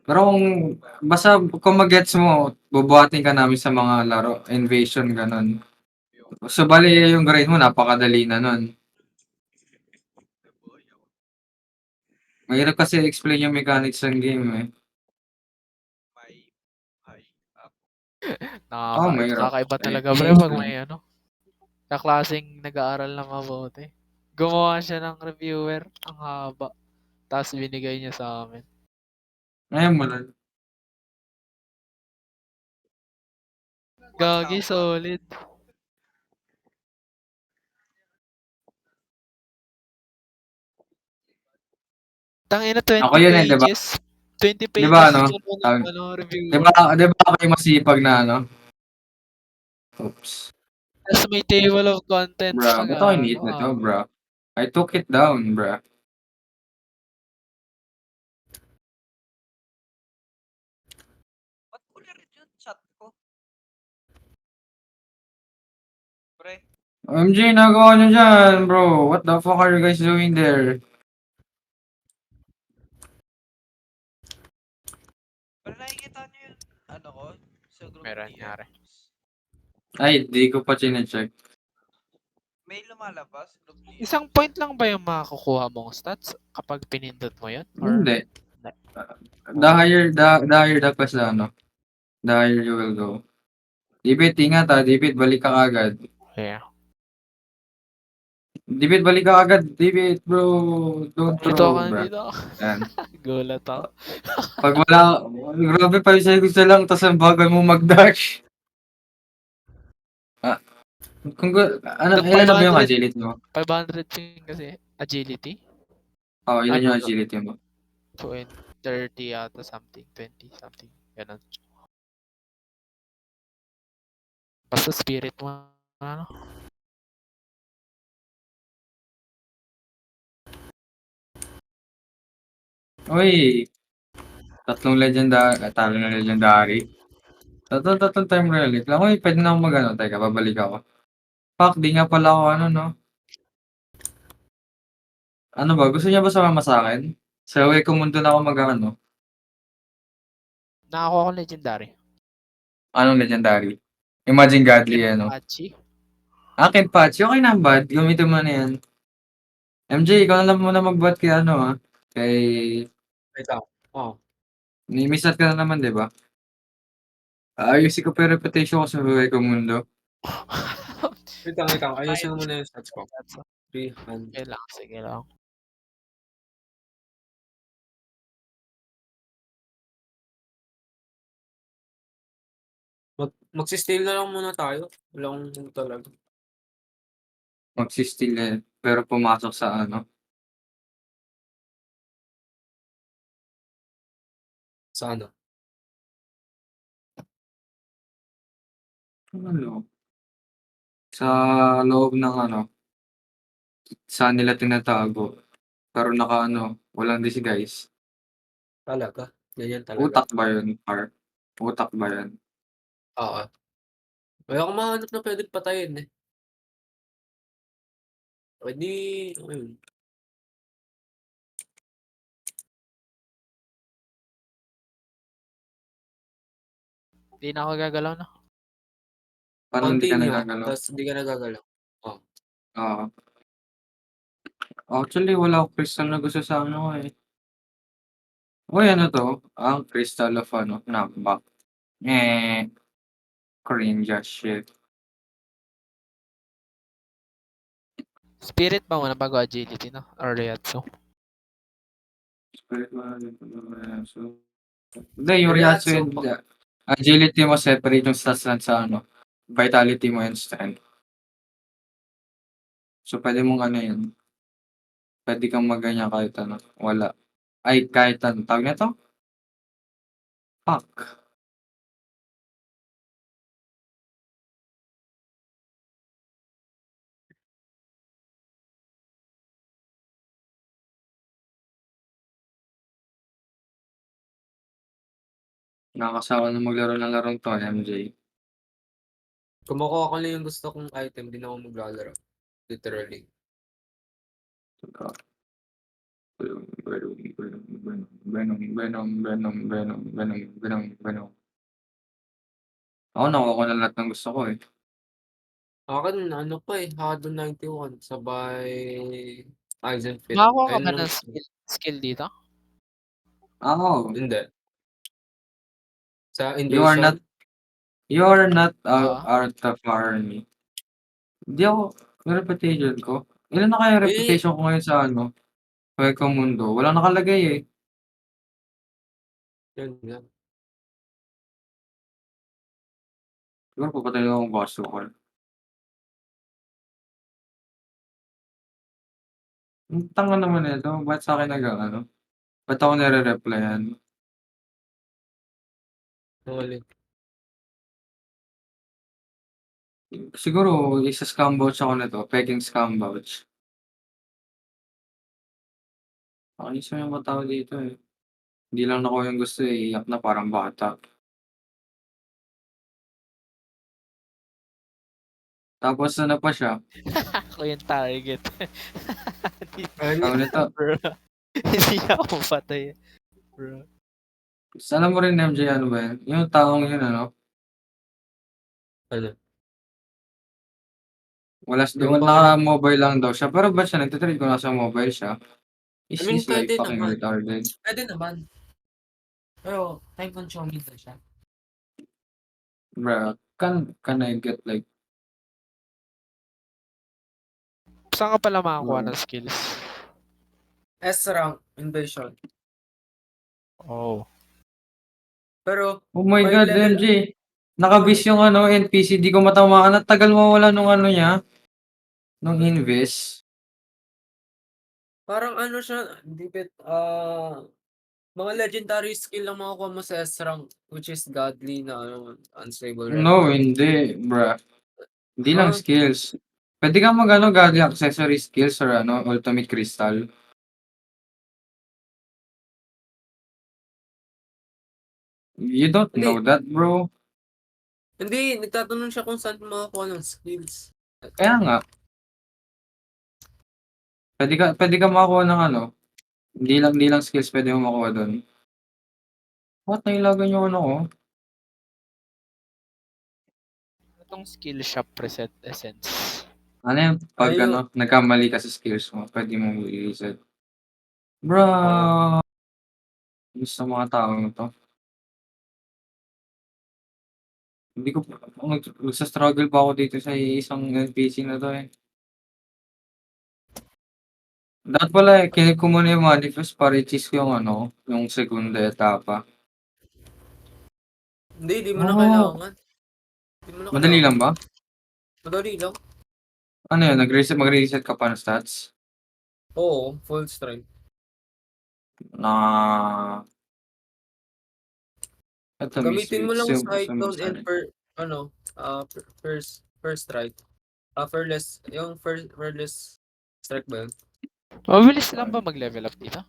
Pero basta kung ma-gets mo, bubuhatin ka namin sa mga laro, Invasion gano'n. So, bale yung grade mo napakadali na nun. Mahirap kasi i-explain yung mechanics ng game, eh. Mahirap. Nakakaiba talaga pre pag Anything. may ano, kaklaseng nag-aaral na mabuti. Gumawa siya ng reviewer, ang haba. Tapos binigay niya sa amin. Ngayon mo lang. Gagi, solid. Tangina, Ako 20 yun, eh, 'di ba? pages. 20 'Di ba pages ano, siya ng tawag ano, 'di reviewer. ba 'di ba ako yung masipag na ano, oops. Tapos may table of contents Bro, pa ba't ako gago. iniit nito, Haba. bro? I took it down, bro. Ba't clear yung chat ko? Pre, OMG, nagawa niyo diyan, bro. What the fuck are you guys doing there? pero nakikita niyo yung ano ko sa group Meron TM? nangyari. Ay, di ko pa chine-check. May lumalabas group TM? Isang point lang ba yung makukuha mong stats kapag pinindot mo yun? Or Hindi. hindi? The Okay. higher the higher the quest na ano, the higher you will go. Dipit, ingat Dipit, balik ka kaagad. Yeah. Dipit, balik ka kaagad. Dipit, bro. Don't Dito throw, ako, bro. dito ako. Yan. Gulat ako. Pag wala, grabe 5 seconds na lang, tapos ang bagal mo mag-dash. Ah, kung ano, Nag ilan na ba yung 500, agility mo? 500 ping kasi agility. Oo, ilan Ano yung to? agility mo? 30 yata something, 20 something. Ganun. Basta spirit mo ano. Uy, talo na legendary. Tatlong time relic lang. Uy, pwede na akong mag-ano, teka, babalik ako. Fuck, di nga pala ako ano, no? Ano ba, gusto niya ba sumama sa'kin? Sa way ko mundo na ako mag-ano. Nakakuha ko legendary. Anong legendary? Imagine Godly, ano? Kenpachi. Akin, patch. Okay na, bad. Gamitin mo na yan. MJ, ikaw na lang muna mag-bot kay ano, kay... Wait lang. Oo. Ni-misat ka na naman, di ba? Ayusin ko pa yung reputation ko sa buhay ko mundo. Wait lang, wait lang. Ayusin ko Ayos. muna yung stats ko. 300. Okay lang, sige lang. Magsi-steal na lang muna tayo. Wala akong ano talaga. Magsi-steal pero pumasok sa ano. Sa ano? Ano? Sa loob ng ano, saan nila tinatago. Pero naka-ano, walang disguise. Talaga. Ganyan talaga. Utak ba yun, par? Utak ba yun? Oo. Wala akong mahanap na pwede patayin eh. Pwede, ayun. Hindi na ako gagalaw na. Parang hindi ka Continue, nagagalaw. tapos hindi ka nagagalaw. Oh. Oo. Actually, wala akong crystal na gusto sa ano eh. Uy, ano to? Ang crystal of ano, knockback. Cringe as shit. Spirit ba muna bago agility, no? Or Ryatsu? Spirit so, hindi, yung Ryatsu Ryatsu, and agility mo separate yung stats lang sa ano, vitality mo and strength. So, pwede mong ano yun, pwede kang magganyan kahit ano, wala. Ay, kahit ano, tawag nito? Fuck. Nakakasawa na maglaro ng larong to, MJ. kung makuha ko lang yung gusto kong item, di na ako maglalaro. Literally. Ako nakuha ko na lahat ng gusto ko, eh. Akin ano pa eh, Hado 91 sabay Eisenfit. Nakakuha ka Ayun ba lang. ng skill dito? Ako, Hindi. Sa you are not Oo. out of army. Hindi ako, yung reputation ko. Ilan na kaya Eh, reputation ko ngayon sa ano, Peko Mundo? Walang nakalagay, eh. yun nga. Siguro papatay na akong Basukal. Ang tanga naman nito, ba't sa'kin nag-aano, ba't ako nire-replyan? Ulit. Siguro isa-scam vouch ako nito, peking scam vouch. Nakainis na yung mga tao dito, eh. Hindi lang nakuha yung gusto, eh, iyak na parang bata. Tapos ano pa siya, Ako yung target. tawag nito, Bro. Hindi ako patay. Bro. alam mo rin MJ ano ba yun, yung taong yun ano, Ano? Yung bang ano? naka-mobile lang daw siya, pero ba't siya nagte-trade kung nasa mobile siya? I mean, He's like pwede fucking naman. retarded. Pwede naman. Pero, time consuming na siya. Bruh, can I get like, Saan ka pala makakuha bro, ng skills? S-rank invasion. Oh. Pero, oh my may god, level MJ, nakabis yung ano, NPC, di ko matamaan, at tagal mawala nung ano niya, nung invest. parang ano siya, hindi mga legendary skill lang makukuha mo sa S-rank, which is godly na ano, unstable No, record. hindi, bruh. Hindi lang Ah, skills. Pwede kang mag-ano, gadget accessory skills or ano, ultimate crystal. You don't hindi, know that, bro. hindi, nagtatanong siya kung saan makakuha ng skills. Kaya nga, pwede ka makakuha ng ano, hindi lang skills pwede mo makuha doon. What, nailagan yung ano ko? Itong skill shop preset essence. Ano yung pag Ayun, ano, nagkamali ka sa skills mo, pwede mo i-reset. Bro, oo. gusto ng mga taong to. Hindi ko, nagsa-struggle pa ako dito sa isang NPC na to eh. Dapat pala eh, kinig ko muna yung manifest para i-cheese ko yung ano, yung segunda etapa. Hindi, di mo na Oh, kailangan. Di mo na madali kailangan. lang ba? Madali lang. Ano yun, magre-reset ka pa ng stats? Oo, full strength. Na, ito Gamitin mo lang Cyclone and miswit. first strike. Fearless strike ba yun? Mabilis lang ba mag-level up dito?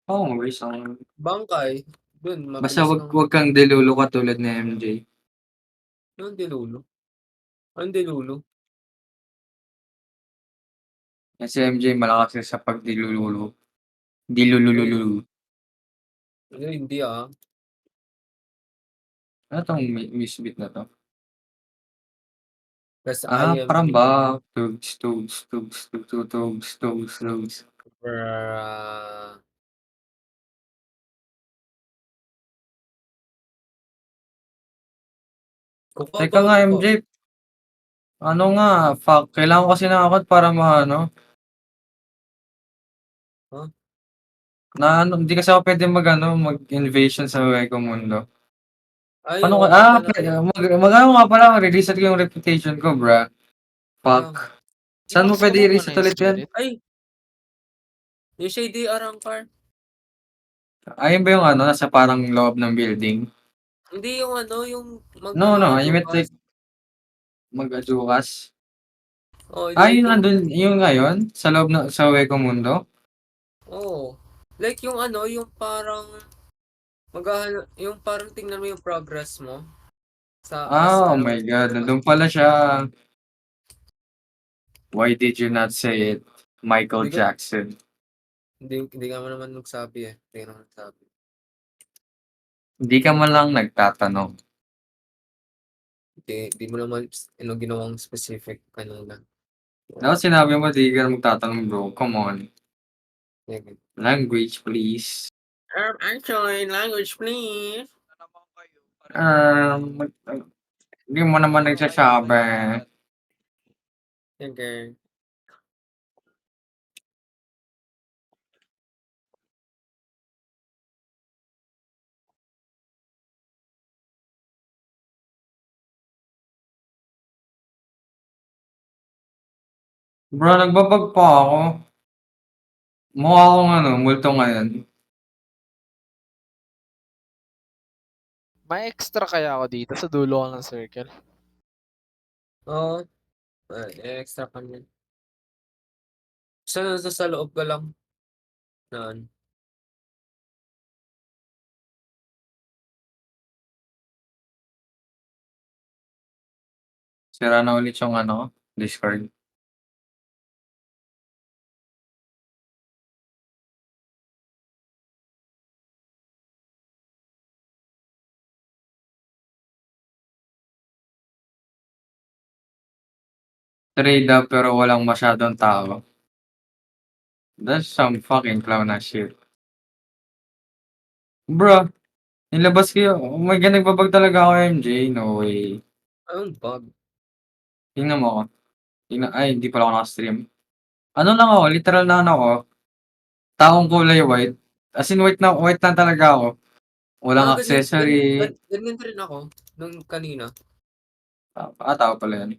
Oo, mabilis lang. Bangkay, dun, Basta mabilis wag, lang. wag kang delulu katulad ni MJ. Anong dilulo? Anong dilulo? Kasi MJ malakas siya sa pagdilululu. Uy, Dilulululu. hindi ah. Ano tong misbit na to? Kasi Ah, I am parang the ba? Tugs, tugs, tugs, tugs, tugs, tugs, tugs. Bruh. Kuha Teka ba nga ano pa? MJ, ano nga, fuck, kailangan ko kasi ng akot para maano, Huh? na ano, hindi kasi ako pwede mag-ano, mag-invasion sa Weko Mundo. Ay, Paano ko, oo nga pala. mag-ano nga pala, mag-reset ko yung reputation ko, bruh. Kaya Fuck. nga. Saan mo I-max mo pwede lang muna i-reset yung ulit yan? spirit. Ay, yung Shady Arangkar. Ayun ba yung ano, nasa parang loob ng building? Hindi yung ano, yung No, mag-ano, no, I meant Ajukas. like, mag-adukas. Oh, Yun like yung, nandun, yung ngayon, sa loob na, sa Weko Mundo? oh. Like yung ano, yung parang, yung parang tingnan mo yung progress mo sa Oh ano, my God, nandun pala siya. Why did you not say it? Michael Hindi ko, Jackson. Hindi ka naman nagsabi eh. Hindi ka naman nagsabi. Hindi ka man lang nagtatanong. Hindi mo naman ginawang specific kanina. Dapat sinabi mo di ka na magtatanong bro. Come on. Sige. Language please. Actually, language please. Na naman kayo. Hindi mo naman nagsasabi. Sige. Bro, nagbabag pa ako. Mukha akong multo ngayon. May extra kaya ako dito sa dulo ko ng circle. Oo. Extra ka niyan. Sa loob ka lang. Naan. Sira na ulit yung Discord. Trade up pero walang masyadong tao. That's some fucking clown na shit. Bro, nilabas ko yun. Oh my god, nagbabag talaga ako MJ. No way. Anong bug? Tingnan mo ako. Ay, hindi pala ako naka-stream. Ano lang ako, literal na ako. Taong kulay white. As in white lang talaga ako. Walang accessory. Ganyan rin ako nung kanina. Tao pala yan.